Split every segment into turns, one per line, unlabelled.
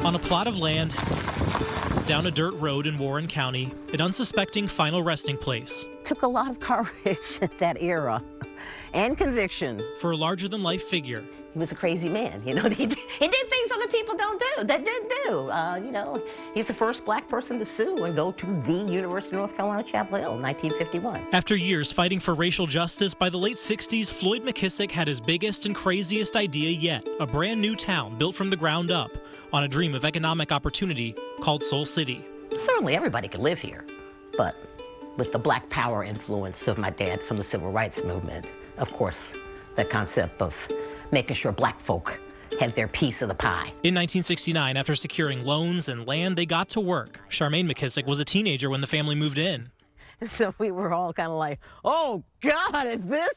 On a plot of land, down a dirt road in Warren County, an unsuspecting final resting place.
Took a lot of courage at that era and conviction.
For a larger-than-life figure.
He was a crazy man, you know. He did things other people didn't do. You know, he's the first black person to sue and go to the University of North Carolina, Chapel Hill in 1951.
After years fighting for racial justice, by the late 60s, Floyd McKissick had his biggest and craziest idea yet, a brand new town built from the ground up on a dream of economic opportunity called Soul City.
Certainly everybody could live here, but with the black power influence of my dad from the Civil Rights Movement, of course, the concept of making sure black folk had their piece of the pie.
In 1969, after securing loans and land, they got to work. Charmaine McKissick was a teenager when the family moved in.
So we were all kind of like, oh, God, is this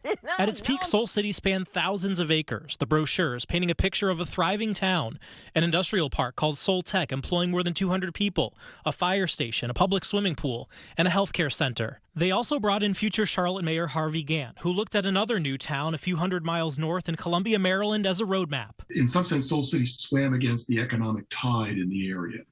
it? No,
At its peak, Soul City spanned thousands of acres, the brochures painting a picture of a thriving town, an industrial park called Soul Tech employing more than 200 people, a fire station, a public swimming pool, and a healthcare center. They also brought in future Charlotte Mayor Harvey Gantt, who looked at another new town a few hundred miles north in Columbia, Maryland, as a roadmap.
In some sense, Soul City swam against the economic tide in the area,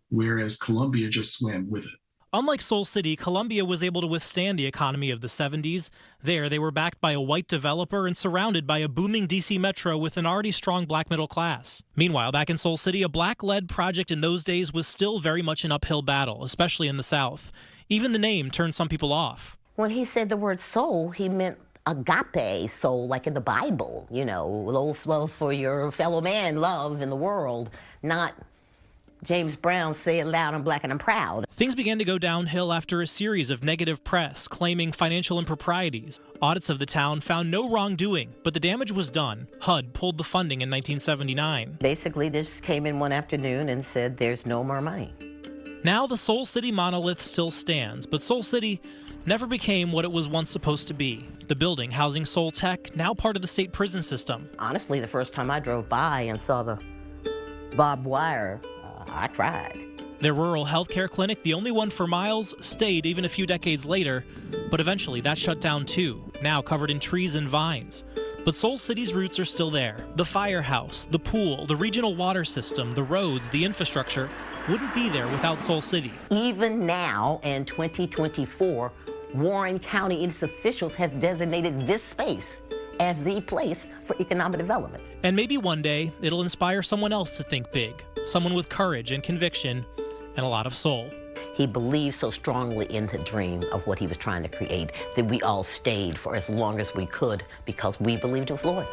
whereas Columbia just swam with it.
Unlike Soul City, Columbia was able to withstand the economy of the 70s. There, they were backed by a white developer and surrounded by a booming D.C. metro with an already strong black middle class. Meanwhile, back in Soul City, a black-led project in those days was still very much an uphill battle, especially in the South. Even the name turned some people off.
When he said the word soul, he meant agape soul, like in the Bible, you know, love for your fellow man, love in the world, not James Brown, say it loud, I'm black and I'm proud.
Things began to go downhill after a series of negative press claiming financial improprieties. Audits of the town found no wrongdoing, but the damage was done. HUD pulled the funding in 1979.
Basically, this came in one afternoon and said there's no more money.
Now the Soul City monolith still stands, but Soul City never became what it was once supposed to be. The building housing Soul Tech, now part of the state prison system.
Honestly, the first time I drove by and saw the barbed wire, I cried.
Their rural healthcare clinic, the only one for miles, stayed even a few decades later, but eventually that shut down too, now covered in trees and vines. But Soul City's roots are still there. The firehouse, the pool, the regional water system, the roads, the infrastructure wouldn't be there without Soul City.
Even now, in 2024, Warren County and its officials have designated this space as the place for economic development.
And maybe one day, it'll inspire someone else to think big, someone with courage and conviction and a lot of soul.
He believed so strongly in the dream of what he was trying to create that we all stayed for as long as we could because we believed in Floyd.